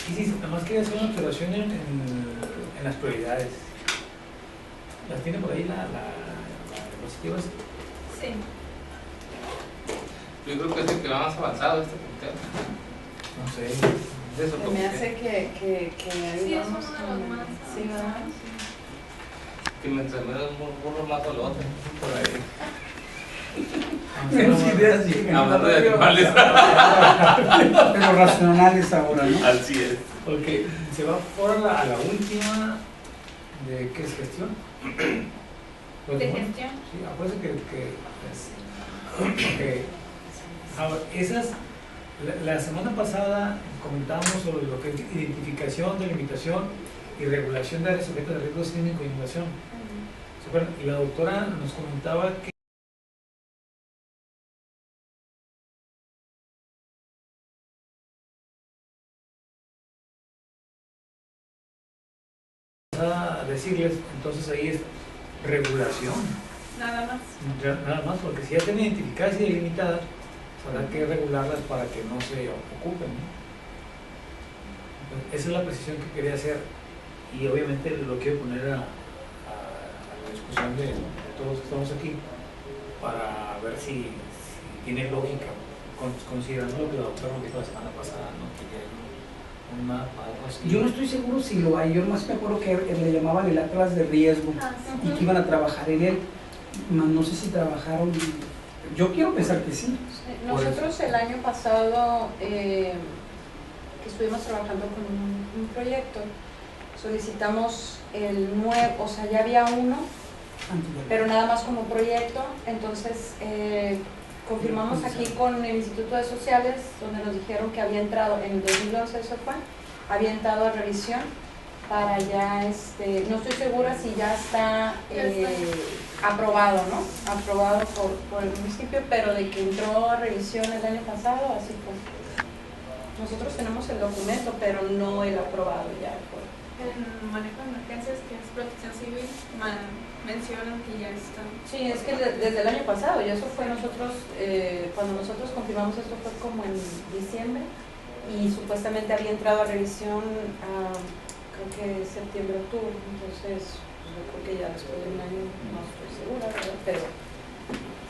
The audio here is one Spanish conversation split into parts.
Y sí, nada más quería hacer una observación en las prioridades. ¿Las tiene por ahí la diapositiva? Sí. Yo creo que es el que va más avanzado este punto. No sé. Es eso, Me hace que ahí Sí, es vamos uno de con- los más. sí, ¿verdad? que mientras menos burro más o lo otro. Por ahí. Menos ideas llegan. Hablando de animales. Pero racionales ahora, ¿no? Así es. Ok, se va por a la última de ¿qué es gestión? Pues, De bueno, gestión. Sí, acuérdense que ahora, esas, la semana pasada comentábamos sobre lo que es identificación, delimitación y regulación de áreas sujetas de riesgo sísmico e inundación. ¿Se acuerdan? Y la doctora nos comentaba que a decirles, entonces ahí es regulación. Nada más. Nada más, porque si ya están identificadas y delimitadas, habrá que regularlas para que no se ocupen, ¿no? Entonces, esa es la precisión que quería hacer y obviamente lo quiero poner a la discusión de todos los que estamos aquí para ver si tiene lógica, considerando lo que la doctora nos dijo la semana pasada, ¿no? Que ya hay un mapa, algo así. Yo no estoy seguro si lo hay. Yo más me acuerdo que le llamaban el Atlas de riesgo y que iban a trabajar en él. No sé si trabajaron. Yo quiero pensar que sí. Nosotros el año pasado que estuvimos trabajando con un proyecto, solicitamos el nuevo, o sea, ya había uno, pero nada más como proyecto. Entonces confirmamos aquí con el Instituto de Sociales, donde nos dijeron que había entrado en el 2011, eso fue, había entrado a revisión para ya, no estoy segura si ya está aprobado, ¿no? Aprobado por el municipio, pero de que entró a revisión el año pasado, así fue. Nosotros tenemos el documento, pero no el aprobado ya. En manejo de emergencias, que es protección civil, mencionan que ya están. Sí, es que desde el año pasado, y eso fue nosotros, cuando nosotros confirmamos esto fue como en diciembre, y supuestamente había entrado a revisión creo que septiembre, octubre, entonces pues yo creo que ya después de un año no estoy segura, ¿verdad? Pero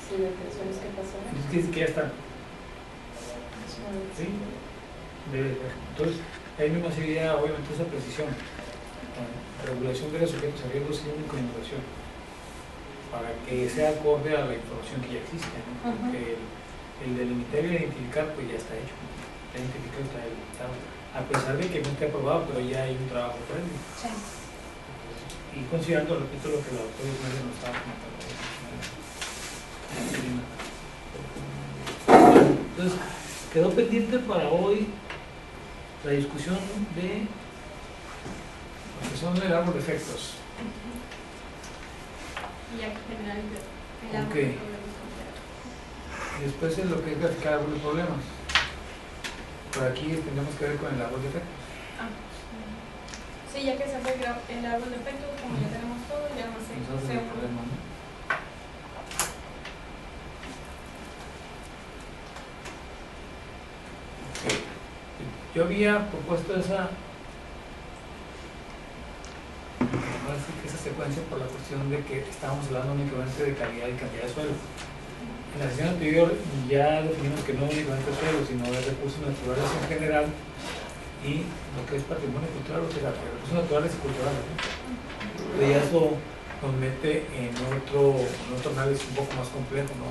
sí, la intención es que pasara. Dice que ya está. ¿Sí? Entonces, ahí mismo sería obviamente esa precisión. Regulación de los sujetos a riesgo sísmico e inundación, para que sea acorde a la información que ya existe, ¿no? Porque el delimitar y el identificar pues ya está hecho, está identificado, está delimitado, a pesar de que no esté aprobado, pero ya hay un trabajo previo. Sí. Y considerando, repito, lo que la doctora Ismael nos estaba comentando. Entonces, quedó pendiente para hoy la discusión de lo que son el árbol de efectos. Y ya que general el Ok. árbol de problemas completos. Y después es lo que es graficar árbol de problemas. Por aquí tenemos que ver con el árbol de efectos. Sí, ya que se hace el árbol de efectos, como ya tenemos todo, ya no sé. Ese es el problema, ¿no? Ok. Yo había propuesto esa secuencia por la cuestión de que estábamos hablando únicamente de calidad y cantidad de suelo. En la sesión anterior ya definimos que no únicamente suelo, sino de recursos naturales en general y lo que es patrimonio cultural, o sea, recursos naturales y culturales, ¿no? Pero ya eso nos mete en otro análisis un poco más complejo, ¿no?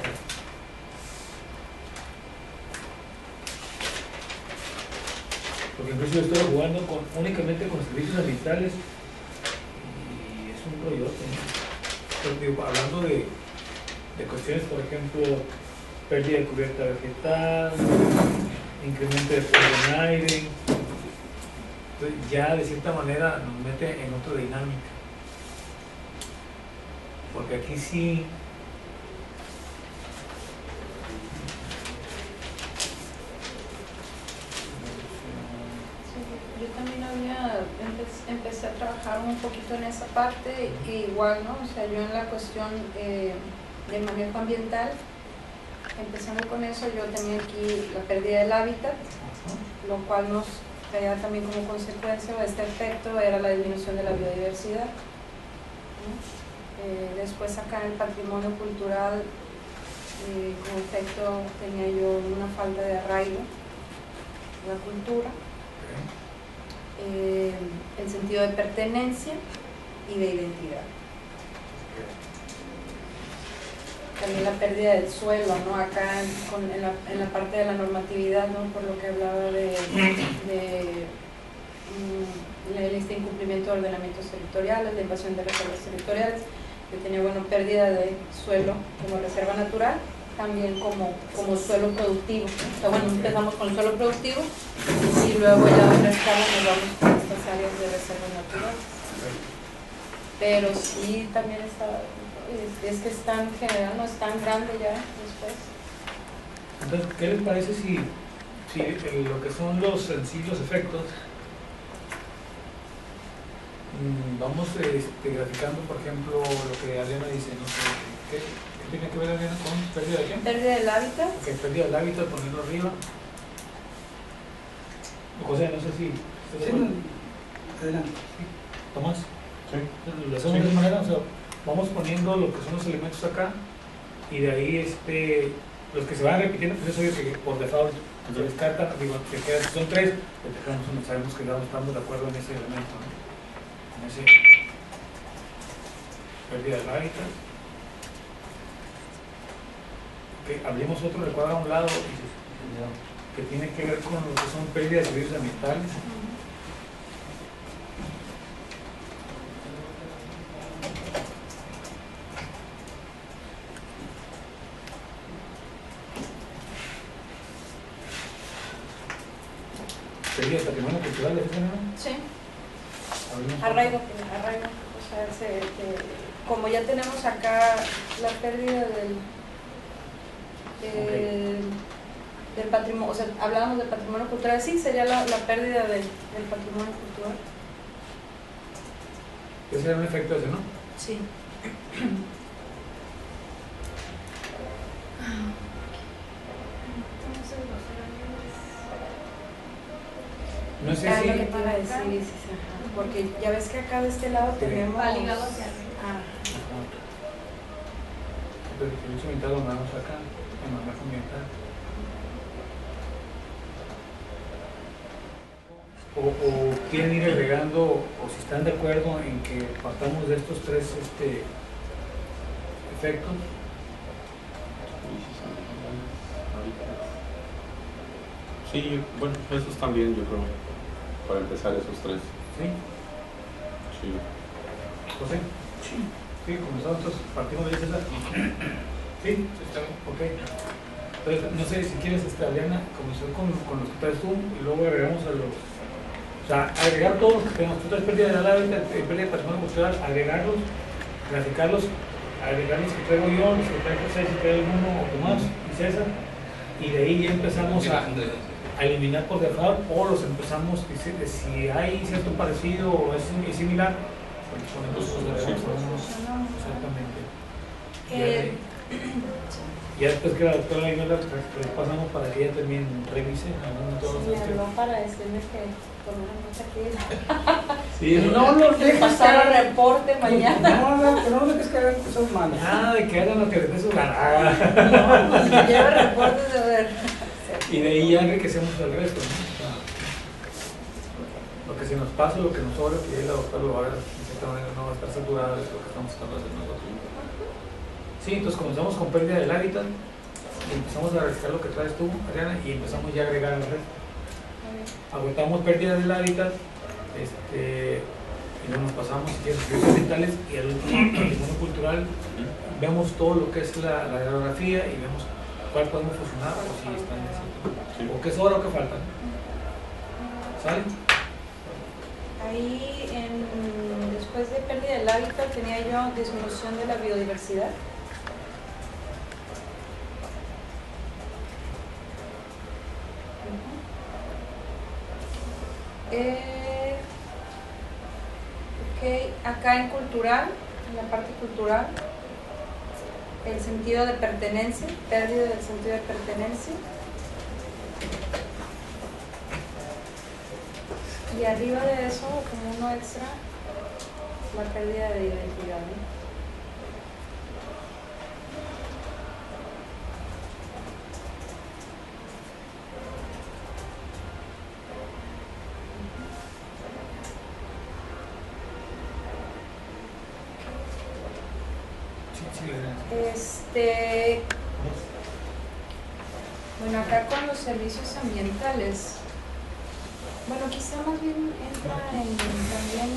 Porque incluso yo estoy jugando únicamente con servicios ambientales y es un rollote, ¿no? Porque, hablando de cuestiones, por ejemplo, pérdida de cubierta vegetal, incremento de polvo en aire, entonces ya de cierta manera nos mete en otra dinámica. Porque aquí sí Yo también empecé a trabajar un poquito en esa parte, igual, ¿no? O sea, yo en la cuestión del manejo ambiental, empezando con eso, yo tenía aquí la pérdida del hábitat, lo cual nos traía también como consecuencia o este efecto era la disminución de la biodiversidad, ¿no? Después acá en el patrimonio cultural, como efecto tenía yo una falta de arraigo a la cultura, el sentido de pertenencia y de identidad. También la pérdida del suelo, ¿no? Acá en la parte de la normatividad, ¿no? Por lo que hablaba de este incumplimiento de ordenamientos territoriales, la invasión de reservas territoriales, que tenía, bueno, pérdida de suelo como reserva natural, también como suelo productivo. O sea, bueno, empezamos con suelo productivo y luego ya a otra escala nos vamos con estas áreas de reservas naturales. Pero sí, también está, es que es tan general, no es tan grande ya después. Entonces, ¿qué les parece si lo que son los sencillos efectos vamos graficando, por ejemplo, lo que Adriana dice, no sé, ¿qué tiene que ver, Adriana, con pérdida de qué? Pérdida del hábitat. Ok, pérdida del hábitat, ponerlo arriba. José, no sé si... Sí, adelante. Tomás, Sí. lo hacemos de esa manera, o sea, vamos poniendo lo que son los elementos acá y de ahí los que se van repitiendo, pues es obvio que por default se descartan, digo, que quedan, son tres, pues dejamos uno, sabemos que no estamos de acuerdo en ese elemento, ¿no? En ese pérdida del hábitat. Okay, abrimos otro recuadro a un lado que tiene que ver con lo que son pérdidas de servicios ambientales. Pérdida de patrimonio cultural, ¿es eso, no? Sí. Abrimos Arraigo. O sea, como ya tenemos acá la pérdida del patrimonio, o sea, hablábamos del patrimonio cultural, sí, sería la pérdida del patrimonio cultural. Ese era un efecto ese, ¿no? Sí. No sé Ah, si... lo que te iba a decir, sí, ajá. Porque ya ves que acá de este lado tenemos... Va ligado hacia arriba. Ah, Pero el servicio ambiental lo mandamos acá, en el manejo ambiental. O quieren ir agregando, o si están de acuerdo en que partamos de estos tres efectos. Sí, bueno, esos también, yo creo, para empezar esos tres. ¿Sí? Sí. ¿José? Sí. Sí, comenzamos, entonces partimos de César. ¿Sí? Está bien. Ok. Entonces, no sé si quieres, Adriana, comenzar con los que traes tú y luego agregamos a los... O sea, agregar todos los que tenemos. Tú traes pérdida del hábitat, pérdida de patrimonio cultural, agregarlos, graficarlos, agregar los que traigo yo, los que trae José, si trae alguno, o Tomás y César, y de ahí ya empezamos a eliminar por default, o los empezamos, si hay cierto parecido o es similar, pues ponemos los agregamos algunos. Exactamente. Ya después que la doctora Ivela, les pasamos para que ella también revise algunos de todos me los habló para decirme que tomara nota aquí. Sí, No los dejes Pasar caer. el reporte mañana. No dejes que hagan cosas malas. Nada de que hagan lo que les dé su gana. No, pues me lleva reportes de ver. Y de ahí ya enriquecemos el resto, ¿no? O sea, lo que se nos pasa, lo que nos sobra, que ahí la doctora lo haga, de cierta manera no va a estar saturada de lo que estamos tratando de hacer nosotros. Sí, entonces comenzamos con pérdida del hábitat y empezamos a registrar lo que traes tú, Adriana, y empezamos ya a agregar el resto. Agotamos pérdida del hábitat, y luego nos pasamos si quieres, servicios ambientales y al último patrimonio cultural. Vemos todo lo que es la geografía y vemos cuál podemos fusionar o si están necesitando. O qué sobra o qué falta. ¿Sale? Ahí, después de pérdida del hábitat, tenía yo disminución de la biodiversidad. Ok, acá en cultural, en la parte cultural, el sentido de pertenencia, pérdida del sentido de pertenencia. Y arriba de eso, como uno extra, la pérdida de identidad, ¿no? Bueno, acá con los servicios ambientales, bueno, quizá más bien entra también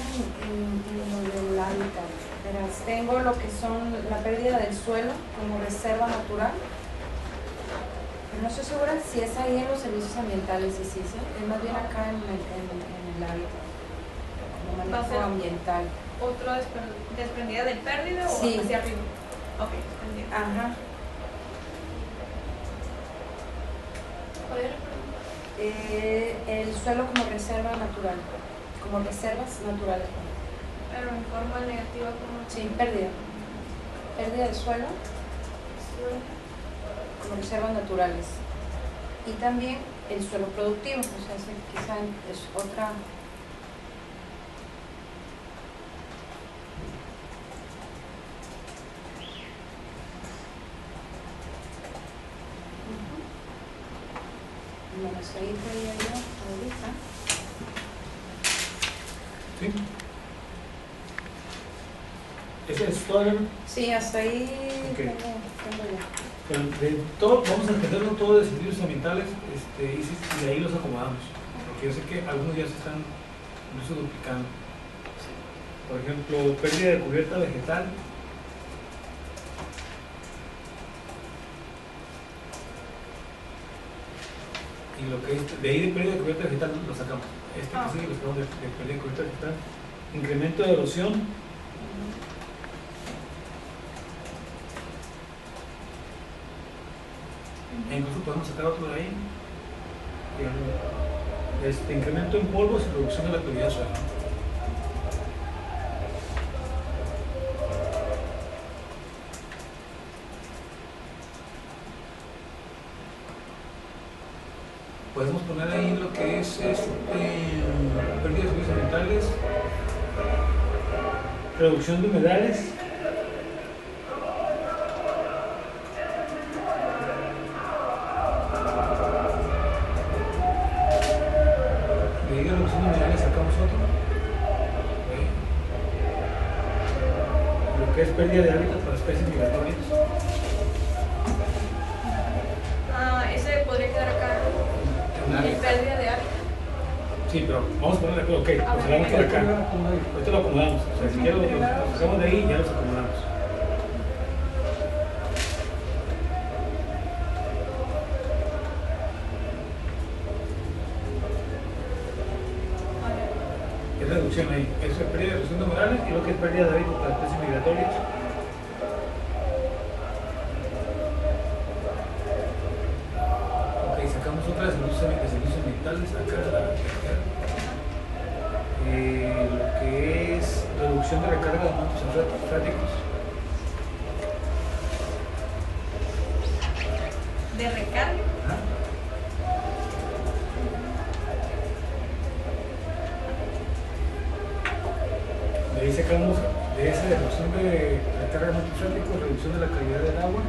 en lo del hábitat. Verás, tengo lo que son la pérdida del suelo como reserva natural, pero no estoy segura si es ahí en los servicios ambientales, y sí, es más bien acá en el hábitat, como manejo ambiental. ¿Otro desprendida del pérdida o Sí. hacia arriba? Ok, desprendida. Ajá. ¿Cuál era? El suelo como reserva natural, como reservas naturales. Pero en forma negativa como... Sí, pérdida. Pérdida de suelo como reservas naturales. Y también el suelo productivo, o sea, quizá es otra. Bueno, hasta ahí podría yo ahorita. ¿Sí? ¿Ese es todo? Sí, hasta ahí Ok. tengo ya. Pero de todo, vamos a entenderlo todo de servicios ambientales y de ahí los acomodamos. Porque yo sé que algunos ya se están incluso duplicando. Por ejemplo, pérdida de cubierta vegetal. Y lo que es, de ahí de pérdida de cubierta vegetal lo sacamos. Que sigue lo sacamos de pérdida de cubierta vegetal. Incremento de erosión. E incluso podemos sacar otro de ahí. Incremento en polvos y reducción de la actividad del suelo. Podemos poner ahí lo que es pérdida de servicios ambientales, reducción de humedales. De ahí de reducción de humedales sacamos otro. Lo que es pérdida de hábitat para especies migratorias. Ese podría quedar acá. En pérdida de hábitat. Sí, pero vamos a ponerle aquí, ok, pues lo vamos por acá. Ahorita lo acomodamos. O sea, si quiero, lo sacamos de ahí y ya los acomodamos. Es reducción ahí. Eso es pérdida de reducción de humedales y lo que es pérdida de hábitat para especies migratorias. Ok, sacamos otra de servicios ambientales acá. Lo que es reducción de recarga de mantos freáticos. De recarga. De ahí sacamos de esa reducción de recarga de mantos freáticos, reducción de la calidad del agua.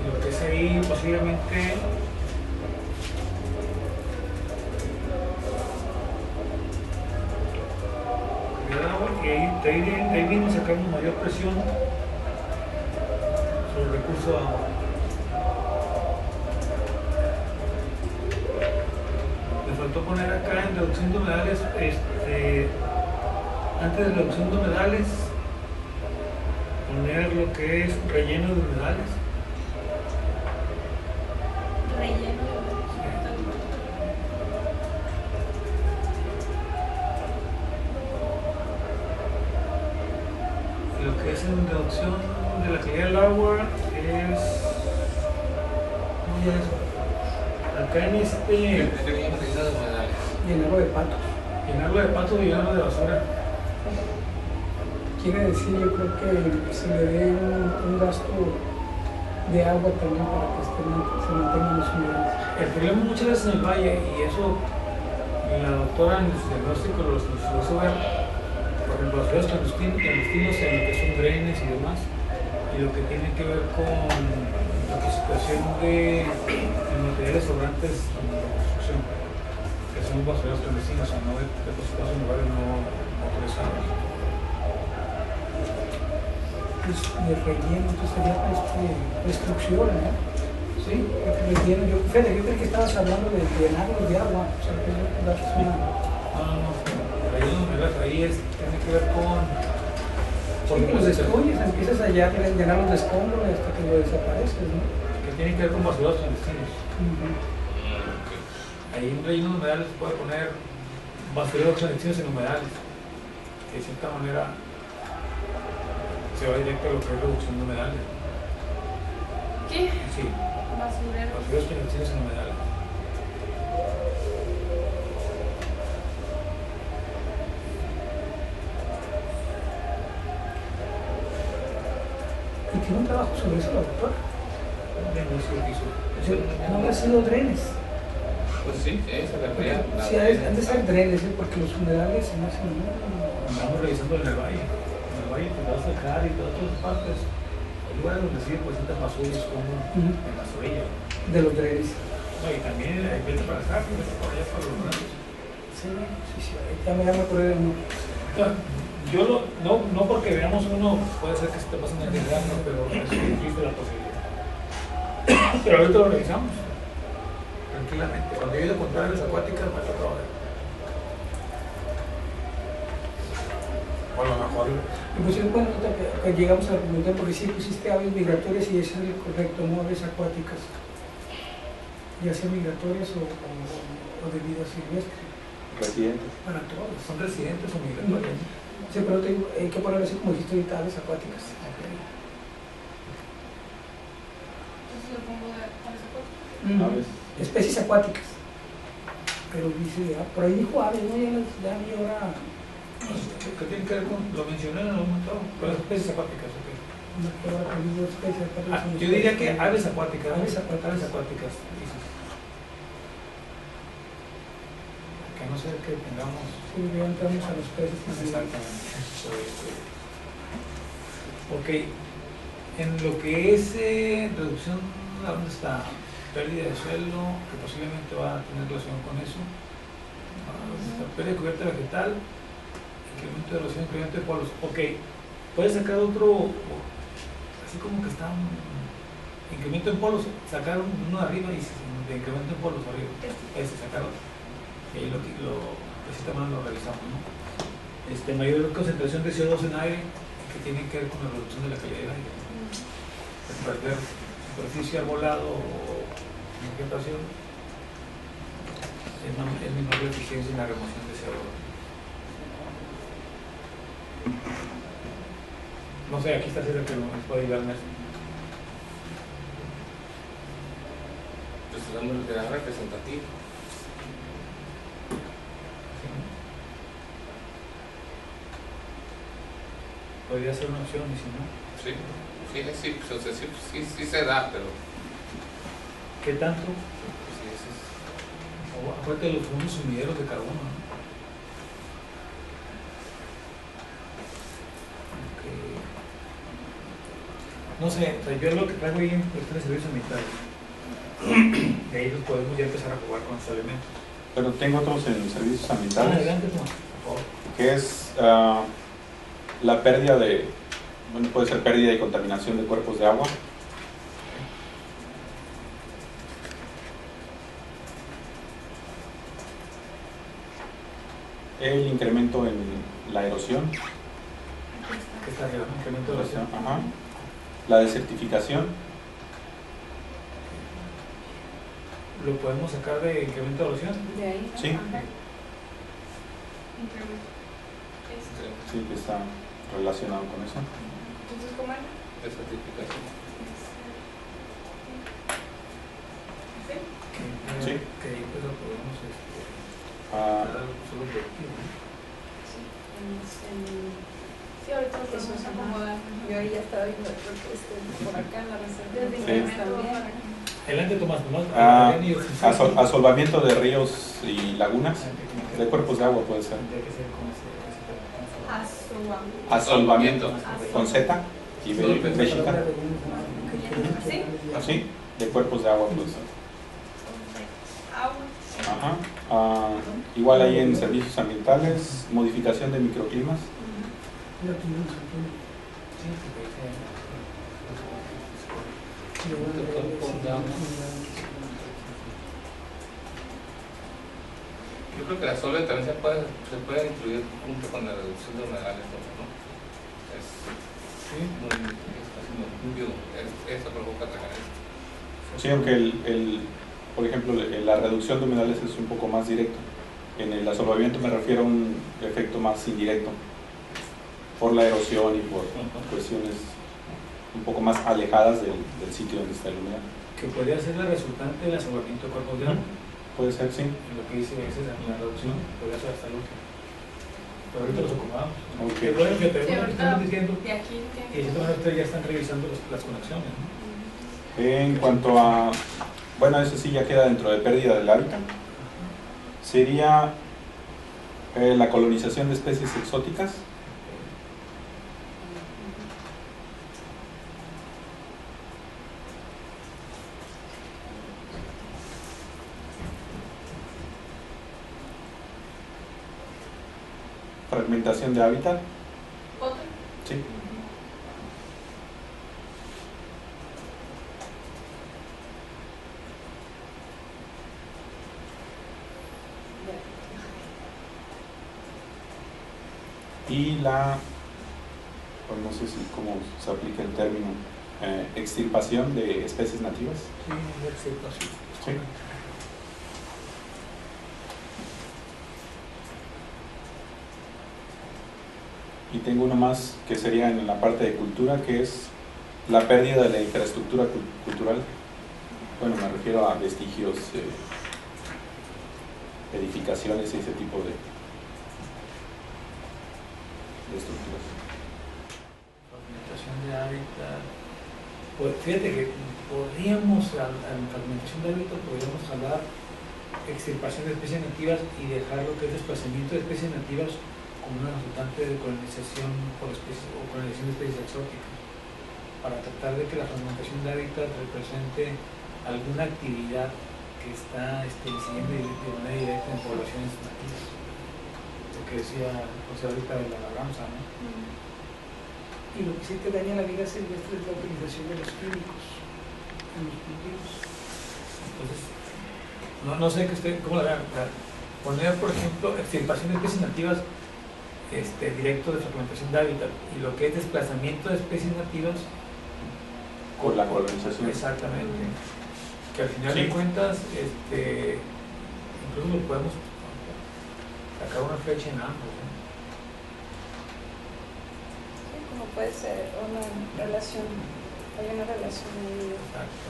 Y lo que es ahí posiblemente y de ahí mismo sacamos mayor presión sobre el recurso de agua. Me faltó poner acá en reducción de humedales, antes de reducción de humedales, poner lo que es relleno de humedales. Relleno de Lo que es en reducción de la calidad del agua es... ¿cómo ya eso? Acá en Llenarlo de patos. llenarlo de patos y llenarlo de basura. quiere decir, yo creo que se le dé un gasto de agua también para que se mantengan los humedales. El problema muchas veces en el valle, y eso la doctora en el diagnóstico nos hizo ver, por ejemplo, los ríos clandestinos en lo que son drenes y demás, y lo que tiene que ver con la situación de materiales sobrantes en la construcción, que son basureros clandestinos, o sea, no depositados en lugares no autorizados. Pues de relleno, entonces sería destrucción, ¿no? Sí, relleno. Yo creí que estabas hablando de llenarlos de agua, o sea, que es una... No, ahí tiene que ver con... Porque los destruyes, empiezas a llenarlos de escombros hasta que lo desapareces, ¿no? Que tiene que ver con basureros clandestinos. Ahí en rellenos humedales se puede poner basureros clandestinos en humedales, que de cierta manera se va directo a lo que es reducción de humedales. ¿Qué? Sí, Basurero. basureros clandestinos en humedales. Y tiene un trabajo sobre eso la doctora. No habrá sido drenes. Pues sí, eso le veía. Sí, han de ser drenes, ¿eh? Porque los humedales se me hacen Andamos revisando en el valle. En el valle te vas a dejar y todas otras partes. Hay lugares donde sí depositan basuras como en las orillas. de los drenes. No, y también hay vete para acá, vete por allá para los lados. Sí, ya me acordé de uno. No porque veamos uno, puede ser que se esté pasando en el verano, pero existe la posibilidad. Pero ahorita lo revisamos. Tranquilamente. Cuando yo he ido a contar aves acuáticas, me ha tocado ver. O a lo mejor. Y pues es bueno que llegamos a la conclusión, porque sí pusiste aves migratorias y eso es el correcto, no aves acuáticas. Ya sea migratorias o de vida silvestre. Residentes. Para todos. ¿Son residentes o migratorias? Sí, pero te digo, hay que poner así como dijiste ahorita, aves acuáticas. Entonces lo pongo de aves acuáticas. Aves. Especies acuáticas. Pero dice, por ahí dijo aves, ¿no? Ya vi ahora. ¿Qué tiene que ver con? Lo mencioné en algún momento, pero las especies acuáticas, ¿ok? Ahora que digo especies acuáticas. son Yo diría que especies. aves acuáticas. Aves acuáticas. Aves acuáticas, dices. Que a no ser que tengamos. Sí, ya entramos a los peces. Exactamente. Ok. En lo que es reducción, ¿dónde está? Pérdida de suelo, que posiblemente va a tener relación con eso. Pérdida de cubierta vegetal, incremento de erosión, incremento de polos. Ok. Puedes sacar otro, así como que está un incremento en polos, sacar uno de arriba y de incremento en polos arriba. Sacar otro. Y ahí lo de esta manera lo realizamos, ¿no? Mayor concentración de CO2 en aire, que tiene que ver con la reducción de la calidad del aire. Perder superficie arbolado o vegetación es menor la eficiencia en la remoción de CO2. No sé, aquí está cerca que nos puede ayudar en eso. Pues tenemos que ser representativo. Podría ser una opción, y si no, Sí, pues, o sea, sí se da, pero ¿qué tanto? pues, sí, eso es. Acuérdate de los fondos sumideros de carbono, ¿no? No sé, o sea, yo lo que traigo ahí en cuestión de servicios ambientales. De ahí los podemos ya empezar a jugar con estos elementos. Pero tengo otros en servicios ambientales, Adelante, Tomás, por favor. que es la pérdida bueno, puede ser pérdida y contaminación de cuerpos de agua. El incremento en la erosión. ¿Qué está arriba? Incremento de erosión. Ajá. La desertificación. ¿Lo podemos sacar de incremento de erosión? De ahí, ¿no? Sí. Ajá. Incremento. Sí, que está relacionado con eso. Entonces, ¿cómo era? Desertificación. Sí. Sí. Que ahí pues lo podemos Ah, dar solo objetivo, ¿no? Sí, Sí, ahorita lo Eso podemos es acomodar. Yo ahí ya estaba viendo, creo que por acá en la reserva. Desde Sí. incremento También. para que- Adelante, Tomás, Tomás. Asolvamiento de ríos y lagunas, de cuerpos de agua puede ser. Tendría que ser con ese término. Asolvamiento, Asolvamiento. con Z y B mexicana. ¿Sí? Así, de cuerpos de agua puede ser. Agua. Ajá. Igual ahí en servicios ambientales, modificación de microclimas. Sí, porque Yo creo que la sola también se puede incluir junto con la reducción de humedales, ¿no? Eso provoca también. Sí, aunque por ejemplo, la reducción de humedales es un poco más directo. En el asolvamiento me refiero a un efecto más indirecto, por la erosión y por cuestiones un poco más alejadas del sitio donde está el humedal. que podría ser la resultante del asolvamiento de cuerpos de agua. Puede ser, sí. En lo que dice esa es la reducción, podría ser hasta el último. Pero ahorita los ocupamos. Ok. Qué bueno que Sí, ahorita estamos diciendo de aquí que que. de cierta manera ustedes ya están revisando las conexiones, ¿no? En cuanto a, bueno, eso sí ya queda dentro de pérdida del hábitat, sería la colonización de especies exóticas. Fragmentación de hábitat. ¿Otro? Sí. Y pues no sé si cómo se aplica el término, extirpación de especies nativas. Sí, extirpación. Sí. Y tengo uno más que sería en la parte de cultura, que es la pérdida de la infraestructura cultural. Bueno, me refiero a vestigios, edificaciones y ese tipo de estructuras. Fragmentación de hábitat. Pues fíjate que podríamos, en fragmentación de hábitat, podríamos hablar extirpación de especies nativas y dejar lo que es desplazamiento de especies nativas como una resultante de colonización por especies o colonización de especies exóticas, para tratar de que la fragmentación de hábitat represente alguna actividad que está incidiendo de manera directa en poblaciones nativas. Lo que decía José ahorita de la labranza, ¿no? Y lo que sí te daña la vida silvestre es la utilización de los químicos en los cultivos. Entonces, no sé que usted, ¿cómo la vean? Poner, por ejemplo, extirpación de especies nativas directo de fragmentación de hábitat, y lo que es desplazamiento de especies nativas Con la colonización. Exactamente. Que al final Sí. de cuentas, incluso lo podemos sacar una flecha en ambos, ¿no? Sí, como puede ser una relación, hay una relación ahí. Exacto.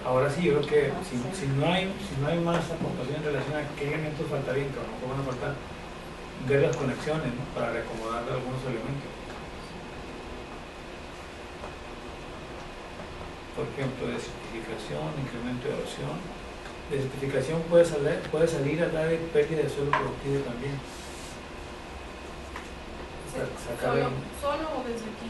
Ahora sí, yo creo que si no hay más aportación en relación a qué elementos faltarían, que a lo mejor van a faltar, ver las conexiones, ¿no? Para reacomodar algunos elementos. Por ejemplo, desertificación, incremento de erosión. Desertificación puede salir a la de pérdida de suelo productivo también. ¿Solo o desde aquí?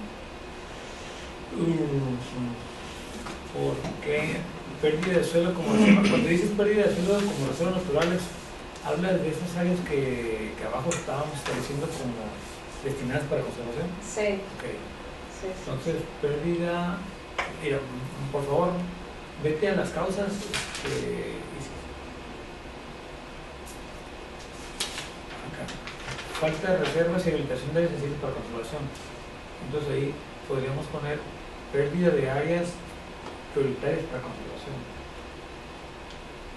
Porque pérdida de suelo como reserva, cuando dices pérdida de suelo como reservas naturales, hablas de esas áreas que abajo estábamos estableciendo como destinadas para conservación. Sí, Okay. sí, sí. Entonces, pérdida, mira, por favor, vete a las causas. Acá. Falta de reservas y habilitación de áreas sensibles para conservación. Entonces ahí podríamos poner pérdida de áreas prioritarias para conservación.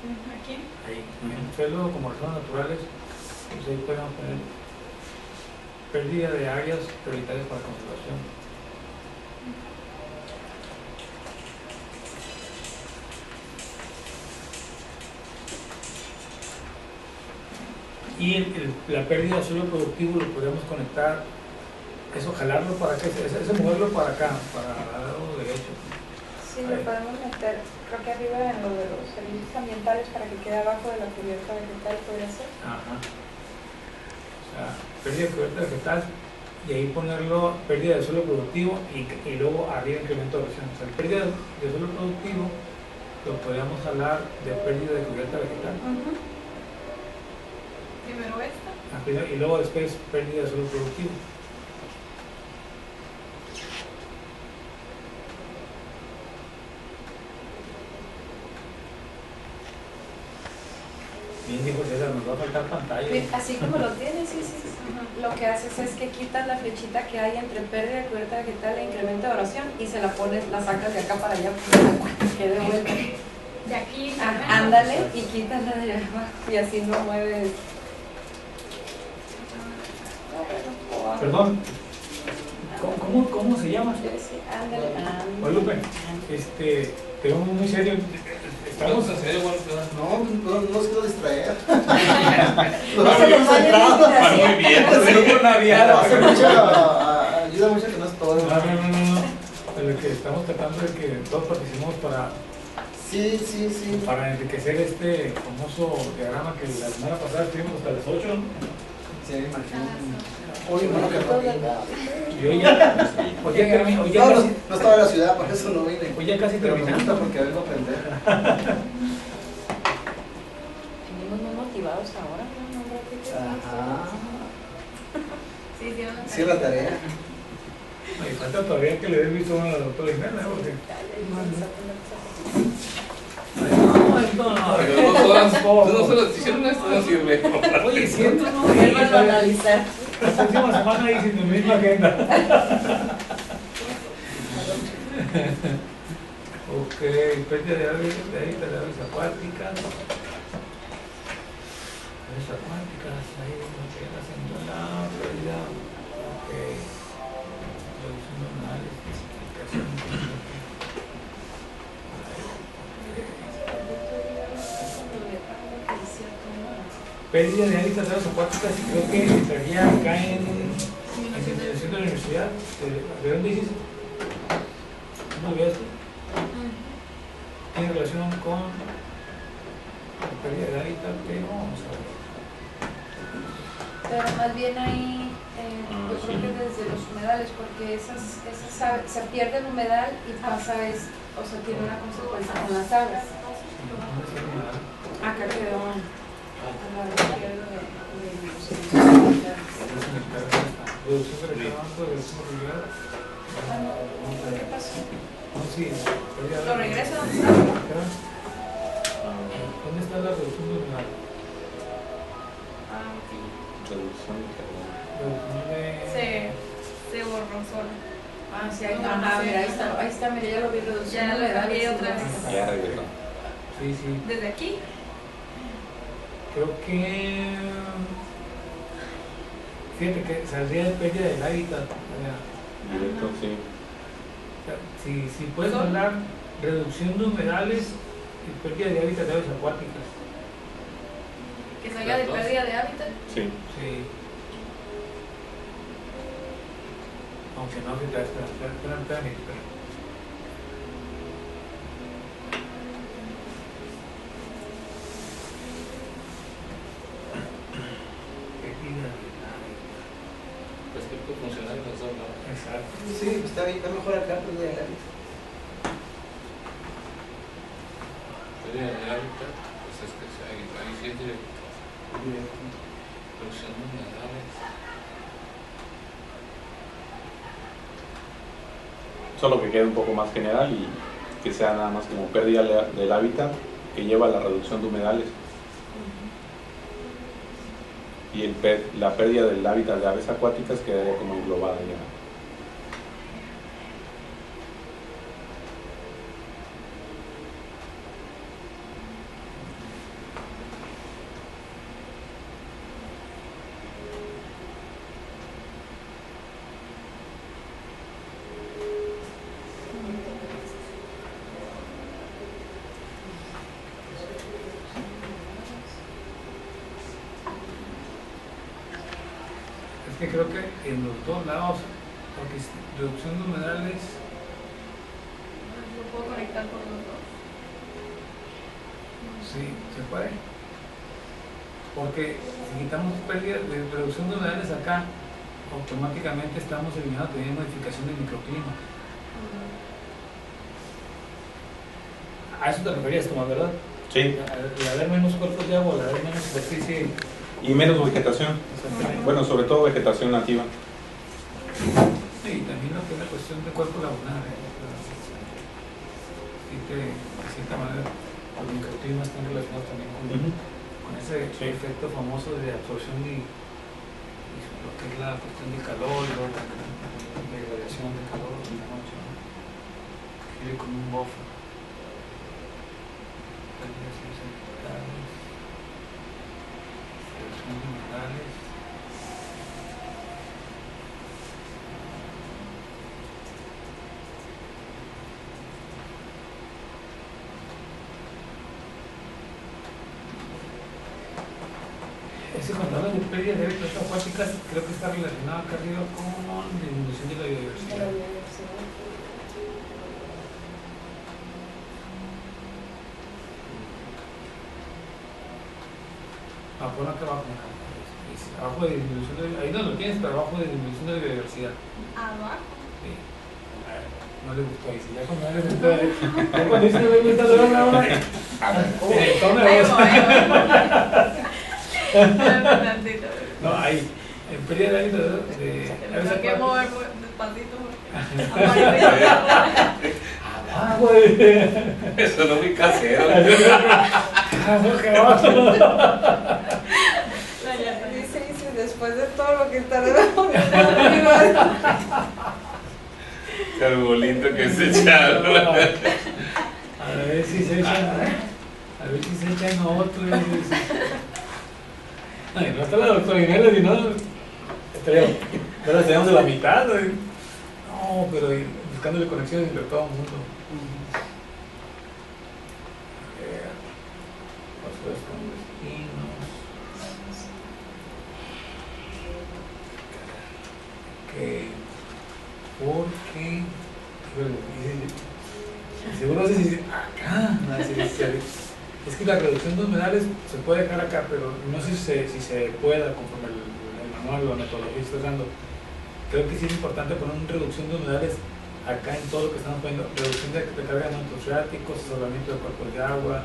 Aquí. Ahí, en el suelo como reservas naturales, pues ahí podemos poner pérdida de áreas prioritarias para conservación. Y la pérdida de suelo productivo lo podemos conectar, eso jalarlo para acá, eso moverlo para acá, para el lado derecho. Sí, lo podemos meter, creo que arriba en lo de los servicios ambientales para que quede abajo de la cubierta vegetal, podría ser. Ajá. O sea, pérdida de cubierta vegetal y ahí ponerlo pérdida de suelo productivo y luego arriba incremento de erosión. O sea, pérdida de suelo productivo lo podríamos jalar de pérdida de cubierta vegetal. Primero esta. Y luego después pérdida de suelo productivo. Bien dijo César, nos va a faltar pantalla. Así como lo tienes, sí, sí. Lo que haces es que quitas la flechita que hay entre pérdida de cubierta vegetal e incremento de erosión y se la pones, la sacas de acá para allá para que quede vuelta. De aquí. Ándale y quítala de abajo y así no mueves. Perdón, ¿cómo se llama? Sí, ándale. Guadalupe, te veo muy serio. Estamos en serio, bueno, No nos quiero distraer. No se les vaya a muy decir bien. haciendo una viada. Ayuda mucho que no es todo. No. De lo que estamos tratando de que todos participemos Sí. para enriquecer este famoso diagrama que la semana pasada estuvimos hasta las 8, ¿no? Sí, me imagino. Oye, bueno, que no vine. Y hoy ya casi, No estaba en la ciudad, por eso no vine. hoy ya casi Pero me terminamos. gusta porque vengo a aprender. Venimos muy motivados ahora, ¿no? Ajá. Sí, sí, vamos a Sí, la tarea. Me falta todavía que le dé visto a la doctora Jimena, porque... No solo hicieron esto, no sirve. Oye, siento, ¿no? Vuelvan a analizar. La próxima semana ahí sin tu misma agenda. Ok, pérdida de hábitat de aves acuáticas. Aves acuáticas, ahí no queda haciendo la pérdida. Ok. Reducción de animales, clasificación. Pérdida de hábitat de aves acuáticas, y creo que estaría acá en investigación de la universidad. ¿De dónde dices? ¿Cómo lo esto? Tiene relación con la pérdida de hábitat, pero vamos a ver. Pero más bien ahí, yo creo que desde los humedales, porque se pierde el humedal y pasa, o sea, tiene una consecuencia con las aves. Acá quedó a la izquierda de Reducción de reclamato, reducción regular. ¿Qué pasó? No, sí, pérdida de ¿Lo hábitat. regreso donde está? ¿Dónde está la reducción de humedal? Ah, ok. Reducción de carbón. Reducción de... Se borró solo. Ah, sí, mira, ahí está, mira, ya lo vi reducido. Ya lo cambié otra vez. Ya regresó. Sí. Desde aquí. Creo que... Fíjate que saldría de pérdida del hábitat. Directo, sí. O sea, si puedes hablar reducción de humedales y pérdida de hábitat de aves acuáticas. Que salga de pérdida de hábitat. Sí. Sí. Aunque no, espera. Pérdida del hábitat. Pues que puede funcionar en los dos lados. Exacto. Sí, está bien, está mejor acá, pues de la Pérdida de hábitat, pues es que ahí sí es directo. Reducción de humedales. Solo que quede un poco más general y que sea nada más como pérdida del hábitat que lleva a la reducción de humedales. Y la pérdida del hábitat de aves acuáticas quedaría como englobada ya. que creo que en los dos lados, porque reducción de humedales, Lo puedo conectar por los dos. sí, se puede. Porque si quitamos pérdida de reducción de humedales acá, automáticamente estamos eliminando también modificación del microclima. A eso te referías, Tomás, ¿verdad? Sí. Al haber menos cuerpos de agua, al haber menos superficie. Y menos vegetación. Exactamente. Bueno, sobre todo vegetación nativa. Sí, y también lo que es la cuestión de cuerpo lagunar. Sí que, de cierta manera, los microclimas están relacionados también con ese efecto famoso de absorción y lo que es la cuestión del calor, y luego la irradiación de calor en la noche, ¿no? Que viene como un buffer. Ese cuando hablan de pérdida de hábitats acuáticas, creo que está relacionado acá arriba con disminución de la biodiversidad. Pon acá abajo, abajo de disminución de, ahí no lo tienes, pero abajo de disminución de biodiversidad. Abajo. Sí. No le gustó, dice, ya cuando no le gustó, ya cuando dice no le gusta, no le gusta, no, ahí, en pérdida de hábitat de Tengo que mover despacito porque Eso no es muy casero. Dice, después de todo lo que está debajo de la Qué bonito que se echaron. A ver si se echan otro. Ay, no está la doctora Inés, si no, estaríamos de la mitad. No, pero buscándole conexiones entre todo el mundo. Fósforos clandestinos. Porque seguro no sé si acá, es que la reducción de humedales se puede dejar acá, pero no sé si se pueda conforme el manual o la metodología que estoy dando. Creo que sí es importante poner una reducción de humedales acá en todo lo que estamos poniendo: reducción de carga de mantos freáticos, solamiento de cuerpos de agua,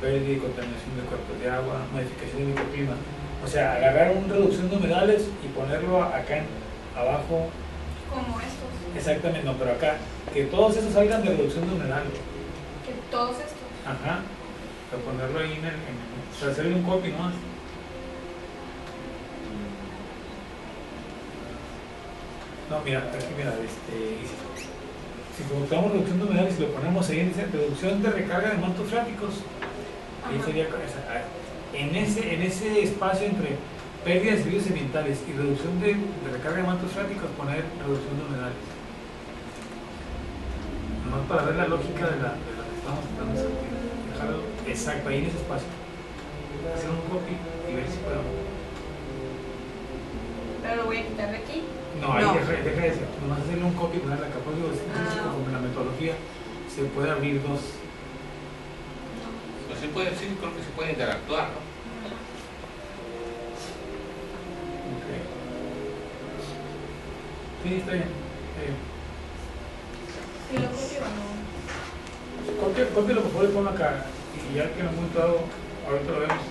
pérdida y contaminación de cuerpos de agua, modificación de microclima. O sea, agarrar una reducción de humedales y ponerlo acá abajo. como estos. Exactamente, no, pero acá, que todos esos salgan de reducción de humedales. Que todos estos. Ajá. Para ponerlo ahí o sea, hacerle un copy nomás. No, mira, aquí mira, si colocamos reducción de humedales y lo ponemos ahí en esa reducción de recarga de mantos freáticos, ahí sería en ese espacio entre pérdida de servicios ambientales y reducción de recarga de mantos freáticos, poner reducción de humedales. Nomás para ver la lógica de la que estamos tratando de discutir. Dejarlo exacto ahí en ese espacio. Hacer un copy y ver si podemos. Pero lo voy a quitar de aquí. No, ahí No. deja de ser. Nomás hacerle un copy y ponerle acá. Por eso, conforme la metodología, se puede abrir dos. Pues sí, creo que se puede interactuar, ¿no? Okay. Sí, está bien. ¿Y lo copio o no? Cópialo por favor y ponlo acá. Y ya que lo hemos montado, ahorita lo vemos y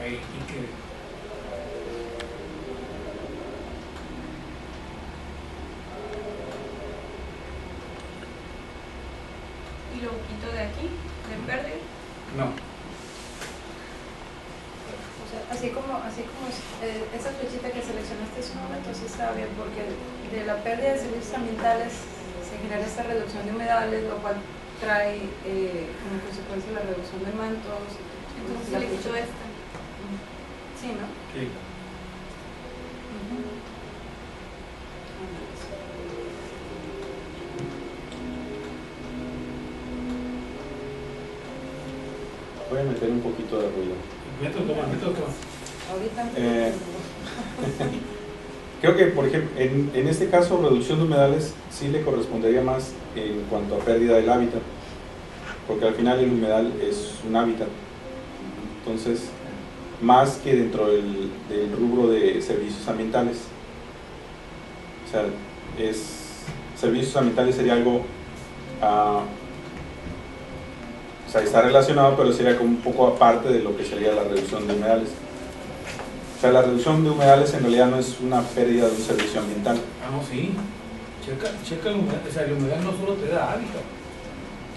ahí y que. ¿Y lo quito de aquí? ¿De pérdida? No. O sea, así como esa flechita que seleccionaste hace un momento sí está bien, porque de la pérdida de servicios ambientales se genera esta reducción de humedales, lo cual trae como consecuencia la reducción de mantos. Entonces la le quito flecha- esta. Sí, ¿no? Sí. Voy a meter un poquito de ruido. Método, toma. Ahorita Creo que, por ejemplo, en este caso, reducción de humedales sí le correspondería más en cuanto a pérdida del hábitat, porque al final el humedal es un hábitat. Entonces, más que dentro del rubro de servicios ambientales. O sea, servicios ambientales sería algo, o sea, está relacionado, pero sería como un poco aparte de lo que sería la reducción de humedales. O sea, la reducción de humedales en realidad no es una pérdida de un servicio ambiental. Ah, no, sí. Checa el humedal, o sea, el humedal no solo te da hábitat.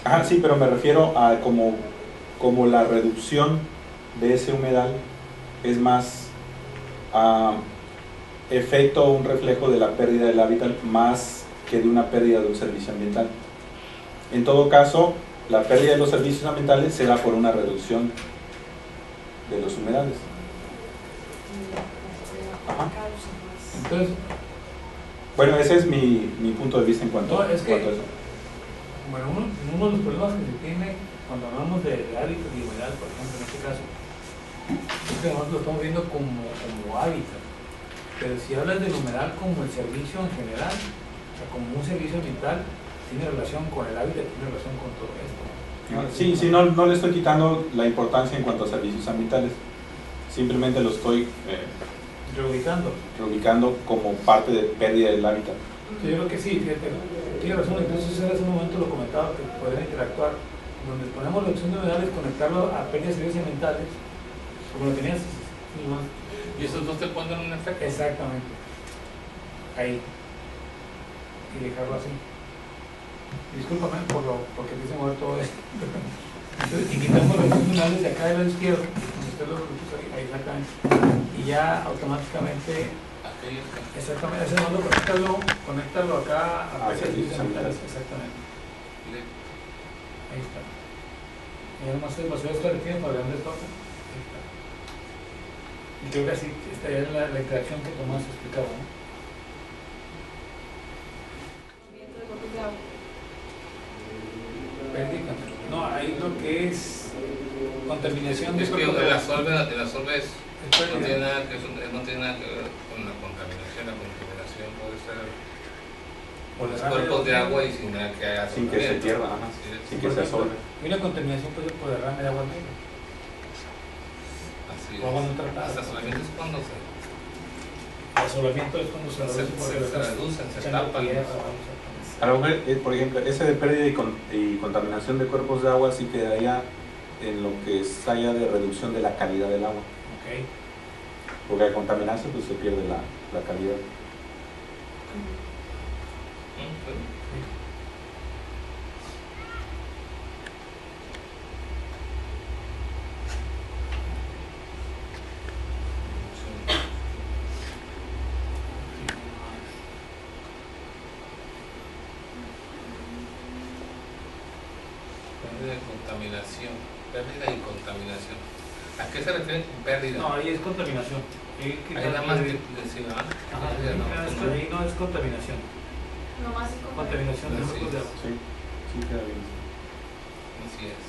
Ah, sí, pero me refiero a como la reducción de ese humedal es más efecto o un reflejo de la pérdida del hábitat más que de una pérdida de un servicio ambiental. En todo caso, la pérdida de los servicios ambientales se da por una reducción de los humedales. Ajá. Entonces, Bueno, ese es mi punto de vista en cuanto, No, es que- en cuanto a eso. bueno, uno de los problemas que se tiene cuando hablamos de hábitat y humedal, por ejemplo, en este caso, es que nosotros lo estamos viendo como hábitat. Pero si hablas del humedal como el servicio en general, o sea, como un servicio ambiental, tiene relación con el hábitat, tiene relación con todo esto. Sí, sí, no le estoy quitando la importancia en cuanto a servicios ambientales. Simplemente lo estoy reubicando como parte de pérdida del hábitat. Sí, yo creo que sí, fíjate, tiene razón. Entonces, hace un momento lo comentaba que podrían interactuar. Donde ponemos reducción de humedales, conectarlo a pérdidas de servicios ambientales, como lo tenías. Y esos dos te ponen un efecto. Exactamente. Ahí. Y dejarlo así. Discúlpame porque empieza a mover todo esto. Entonces, y quitamos los humedales de acá del lado izquierdo, donde están los grupos ahí, exactamente. Y ya automáticamente, Aquellos que exactamente, ese modo conéctalo acá a servicios ambientales, exactamente. Ahí está. Y además el vaso de esto le tiene para grandes toques. Ahí está. Y creo que así estaría la interacción que Tomás explicaba, ¿no? Viento de cuerpos de agua. Pérdida. No, ahí lo que es contaminación de es que cuerpos de el agua. asolve Es no pérdida. tiene nada que no tiene nada que ver con la contaminación. La contaminación puede ser Por los derrame cuerpos de agua y sin nada que haya Sin que se asolvamiento. pierda, ajá, Sí, sin que se absorba. Y una contaminación puede ser por derrame de agua negra. así O agua no es. tratada. Hasta asolvamiento es cuando se El asolamiento es cuando se reducen, se echando tapan. tierra, exactamente. A lo mejor, por ejemplo, ese de pérdida y contaminación de cuerpos de agua sí quedaría en lo que es allá de reducción de la calidad del agua. Ok. Porque al contaminarse pues se pierde la calidad. Pérdida y contaminación. Pérdida y contaminación. ¿A qué se refiere con pérdida? No, ahí es contaminación. Ahí Hay nada más que decir, ¿ah? Ajá, ahí no es contaminación. Nomás es como. Contaminación de Sí. cuerpos de agua. Sí, sí queda bien. Así es.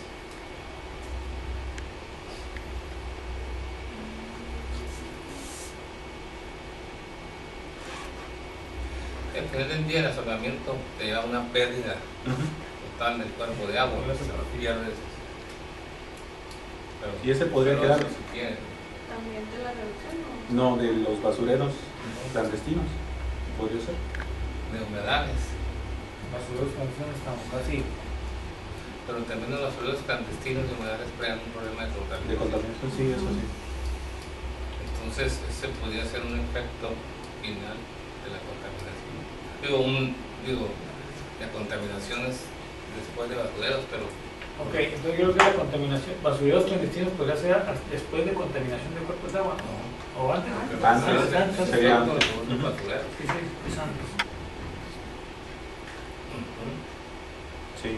Al final del día el asolamiento te lleva a una pérdida total del cuerpo de agua. Pierdes. Pero- Y ese podría pero quedar, eso si quieres. También de la reducción, ¿no? no, de los basureros clandestinos, podría ser. De humedales. Basureros clandestinos estamos así. Pero también los basureros clandestinos de humedales crean un problema de De contaminación. contaminación, sí, eso sí. Entonces, ese podría ser un efecto final de la contaminación. La contaminación es después de basureros, pero Ok, entonces yo creo que la contaminación, basureros clandestinos podría ser después de contaminación de cuerpos de agua. no. O antes. Antes, sería los antes. basureros. Sí, sí, es antes. Ujú. Sí.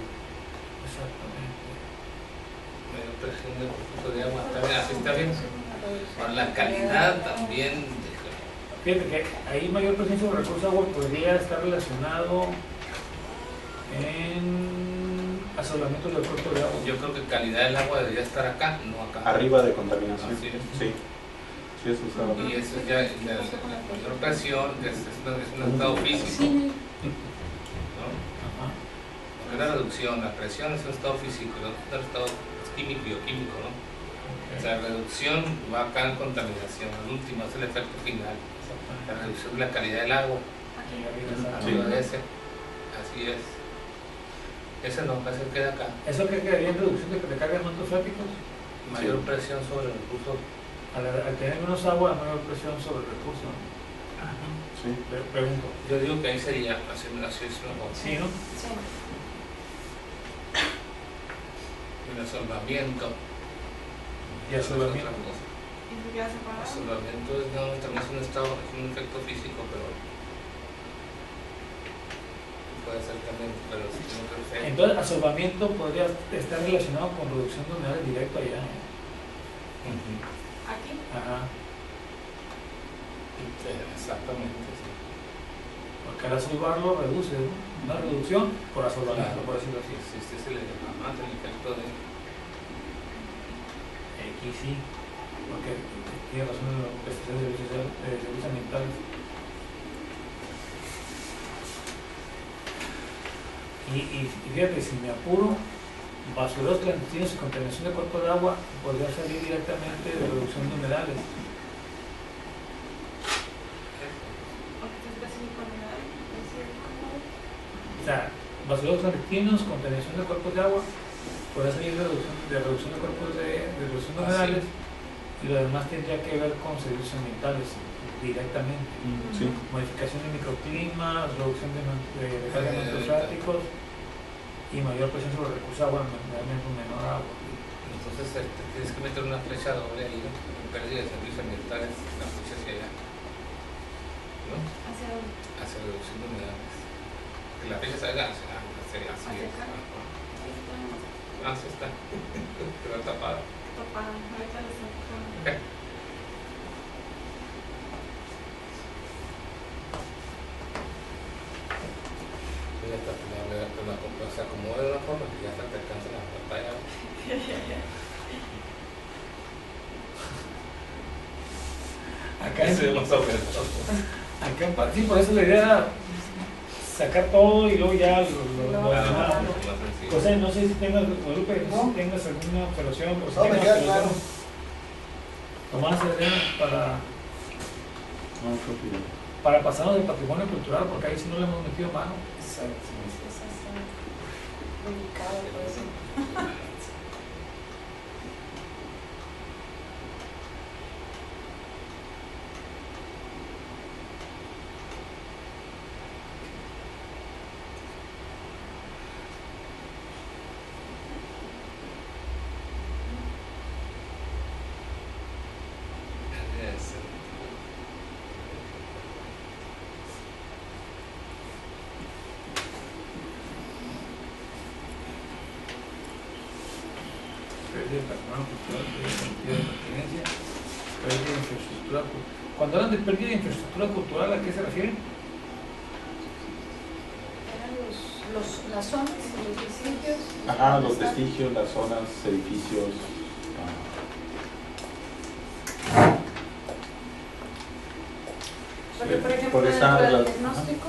Exactamente. Mayor presión de recursos de agua, está bien, así está bien. Ahora, la calidad también. Fíjate que ahí mayor presencia de recursos de agua podría estar relacionado en asolamiento del cuerpo de agua. Yo creo que calidad del agua debería estar acá, no acá. Arriba de contaminación. Así es. Sí. Sí, eso está. Y eso ya es la mayor presión, que es un estado físico, ¿no? Porque la reducción, la presión es un estado físico, el otro es un estado químico, bioquímico, ¿no? O sea, la reducción va acá en contaminación, el último es el efecto final, la reducción de la calidad del agua, arriba de ese, así es. Ese no, ese queda acá. ¿Eso qué quedaría en reducción de cargas mantos freáticos? Mayor presión sobre el recurso. Al tener menos agua, mayor presión sobre el recurso, ¿no? Sí. Pregunto. Yo digo que ahí sería, así es mejor. Sí, ¿no? Sí. El asolvamiento. Y asolvamiento. ¿Y se queda separado? Asolvamiento es, no, también es un estado, es un efecto físico, pero puede ser también, pero si tiene un efecto. Entonces, asolvamiento podría estar relacionado con reducción de humedales directo allá, ¿no? ¿Aquí? Ajá. Sí, exactamente, sí. Porque al asolvarlo reduce, ¿no? Una reducción por asolvamiento, Claro. por decirlo así. Existe ese el efecto de Aquí sí, porque tiene razón en lo que se de servicios ambientales. Y fíjate, si me apuro, basureros clandestinos y contaminación de cuerpos de agua podría salir directamente de reducción de humedales. Porque te especifico en edad. O sea, basureros clandestinos, contaminación de cuerpos de agua, podría salir de reducción de cuerpos de reducción de humedales, y lo demás tendría que ver con servicios ambientales directamente. Sí. Modificación de microclimas, reducción de cargas de mantos freáticos y mayor presión sobre el recurso de agua, realmente menor agua. entonces tienes que meter una flecha doble ahí, ¿no? Pérdida de servicios ambientales, la flecha hacia allá, ¿no? ¿Hacia dónde? Hacia reducción de humedales. Que la flecha salga hacia así ¿Hacia es. acá? Ajá. Ahí está. Así está. Quedó tapada. Topada. Ahorita lo estoy tocando. Ok. Ya está, se acomoda de una forma que ya está te alcanza la pantalla. Acá Ese es más o menos. sí, por eso la idea era sacar todo y luego ya lo Claro, demás. más sencillo. José, no sé si tengas, Guadalupe, no sé si tengas alguna observación, pero si No, me tengas queda observación, claro. Tomás, Adriana, No, creo que para pasarnos del patrimonio cultural, porque ahí sí no le hemos metido mano. Exacto. Es que eso está delicado, por eso. Yes. Pérdida de patrimonio cultural, pérdida de pertenencia, pérdida de infraestructura cultural. Cuando hablan de pérdida de infraestructura cultural, ¿a qué se refieren? Eran las zonas, los vestigios. ajá, los vestigios, las zonas, edificios. Porque, por ejemplo, por esa dentro del la- diagnóstico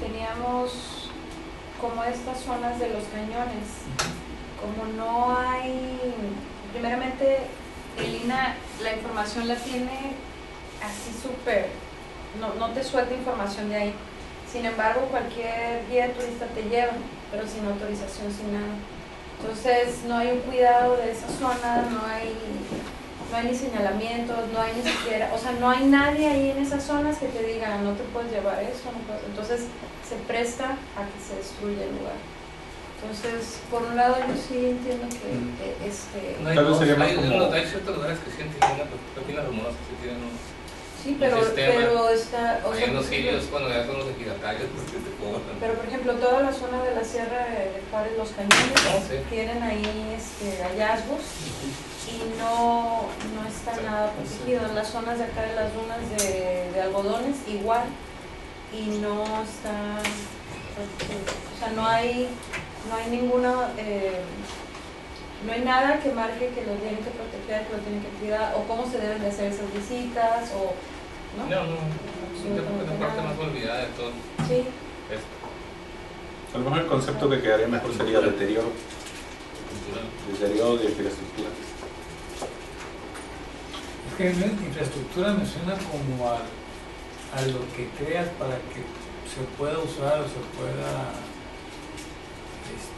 teníamos como estas zonas de los cañones. Como no hay, primeramente el INAH la información la tiene así súper, no te suelta información de ahí. Sin embargo, cualquier guía de turista te lleva, pero sin autorización, sin nada. Entonces no hay un cuidado de esa zona, no hay ni señalamientos, no hay ni siquiera, o sea, no hay nadie ahí en esas zonas que te diga, no te puedes llevar eso, no puedes. Entonces se presta a que se destruya el lugar. Entonces, por un lado yo sí entiendo que No hay Tal vez dos, sería más hay, como- hay ciertos lugares que sí tienen una pequeña rumorosa, que tienen un sí, pero está, o sea, hay unos por ejemplo, sitios, bueno, ya son los equidatarios, pues que te cobran. pero por ejemplo toda la zona de la Sierra de Juárez, los cañones, Sí. tienen ahí hallazgos y no está nada protegido. En las zonas de acá de las dunas de algodones igual, y no está protegido. O sea, no hay ninguna No hay nada que marque que lo tienen que proteger, que lo tienen que cuidar, o cómo se deben de hacer esas visitas, o... ¿no? No, sí, yo creo que es la parte más olvidada de todo. Sí. Esto. A lo mejor el concepto que quedaría mejor sería deterioro. Cultural. Deterioro de infraestructura. Es que infraestructura me suena como a lo que creas para que se pueda usar o se pueda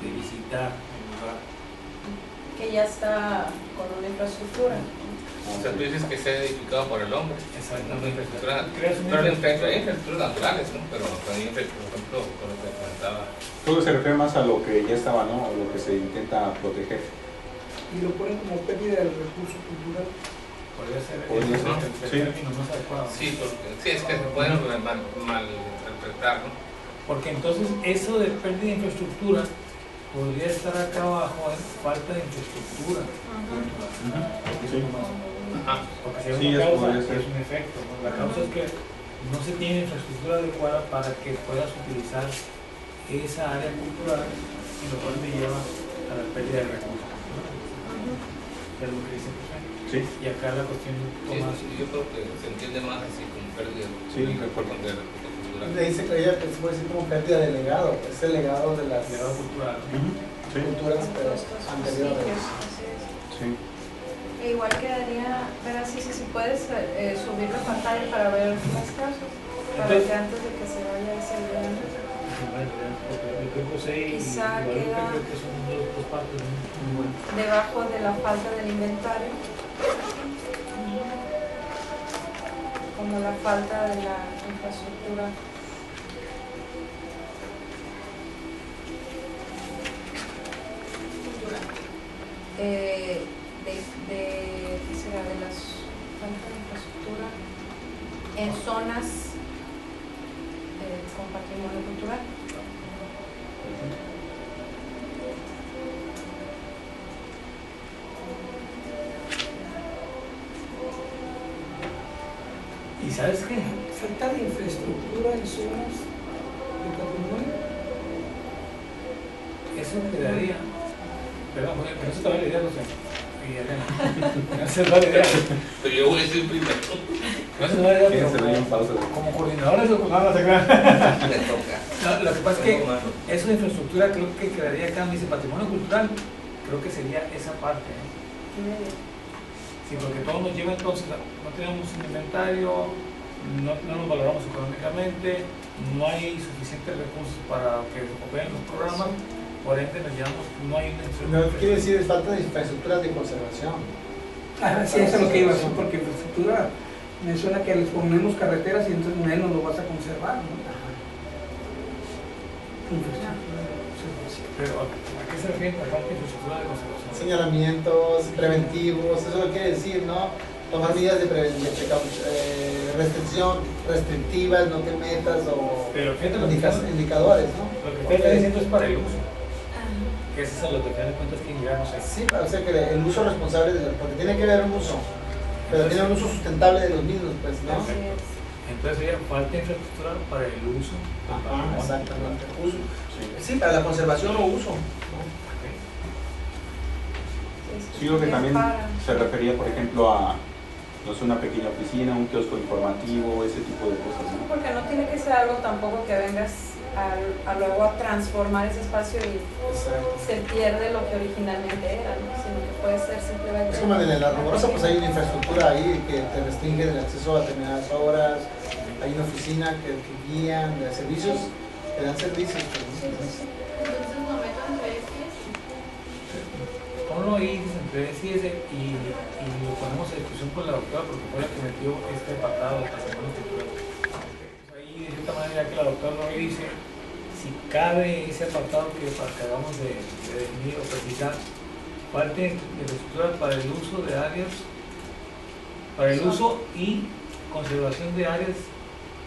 visitar el lugar. Que ya está con una infraestructura. O sea, tú dices que sea edificado por el hombre. Exactamente. Infraestructura. Creas una Pero hay infraestructura. infraestructuras naturales, ¿no? Pero también, por ejemplo, con lo que comentaba. Todo se refiere más a lo que ya estaba, ¿no? O lo que se intenta proteger. Y lo ponen como pérdida del recurso cultural. Podría ser Podría ser, el sí. término más adecuado. Sí, porque, sí, es que se pueden malinterpretar, ¿no? Porque entonces eso de pérdida de infraestructura podría estar acá abajo en falta de infraestructura cultural. Sí. Ajá. Porque si hay Sí, una eso causa, podría ser. es un efecto, ¿no? La causa es que no se tiene infraestructura adecuada para que puedas utilizar esa área cultural y lo cual me lleva a la pérdida de recursos. Es lo que dice el profe. Sí. Y acá la cuestión es un Sí, poco más. yo creo que se entiende más así como pérdida Sí, de recuerdo. recursos culturales. Le dice que ella que se puede decir como pérdida de legado, es el legado de las Legado cultural. Sí. culturas anteriores. Sí. E igual quedaría ver así si puedes subir la pantalla para ver las casos, para que antes de que se vaya ese video. Yo creo que José y Quizá Guadalupe queda- creo que son dos partes muy buenas. Debajo de la falta del inventario, como la falta de la infraestructura. ¿Qué será? De las falta de infraestructura en zonas con patrimonio cultural. ¿Y sabes qué? Falta de infraestructura en zonas de patrimonio. Eso quedaría. Perdón, que no se te va la idea, José. Y Elena. Que no se te va la idea. Pero yo voy a decir primero. No se te va la idea, pero Fíjense, doy en pausa. como coordinadores o nada, se crean. Me toca. No, lo que pasa es que Tengo mano. eso de infraestructura creo que quedaría acá, me dice patrimonio cultural, creo que sería esa parte. Sí, porque todo nos lleva entonces, no tenemos un inventario, no nos valoramos económicamente, no hay suficientes recursos para que operen los programas, por ende nos llevamos, no hay una No, ¿qué quiere decir? Es falta de infraestructuras de conservación. Ah, sí, eso es lo que iba a decir, porque infraestructura me suena que les ponemos carreteras y entonces menos lo vas a conservar, ¿no? Infraestructura de conservación. Pero ¿a qué se refiere la falta de infraestructura de conservación? Señalamientos preventivos, eso lo quiere decir, ¿no? Tomar medidas de restricción, restrictivas, no te metas o Pero fíjate lo que estás indicadores, ¿no? Lo que está diciendo es para el uso, que eso es a lo que al final de cuentas que llegamos a Sí, o sea que el uso responsable, porque tiene que haber un uso, pero tiene un uso sustentable de los mismos, pues, ¿no? Así es. Entonces sería falta de infraestructura para el uso del Ajá, patrimonio. exactamente. Uso. Sí, para la conservación o uso. ¿no? Sí, creo que Es también para- se refería, por ejemplo, a no sé, una pequeña oficina, un kiosco informativo, ese tipo de cosas, ¿no? Porque no tiene que ser algo tampoco que vengas a luego a transformar ese espacio y Exacto. se pierde lo que originalmente era, ¿no? Sino que puede ser simplemente... Es como en la Rumorosa, pues hay una infraestructura ahí que te restringe el acceso a determinadas horas, hay una oficina que guían de servicios, que dan servicios. Pues, ¿no? Entonces lo meto entre especies. Ponlo ahí entre ese y lo ponemos en discusión con la doctora porque fue la que metió este apartado de patrimonio cultural. Ahí de cierta manera que la doctora lo dice, si cabe ese apartado que acabamos de definir o precisar, parte de la estructura para el uso de áreas, para el uso y conservación de áreas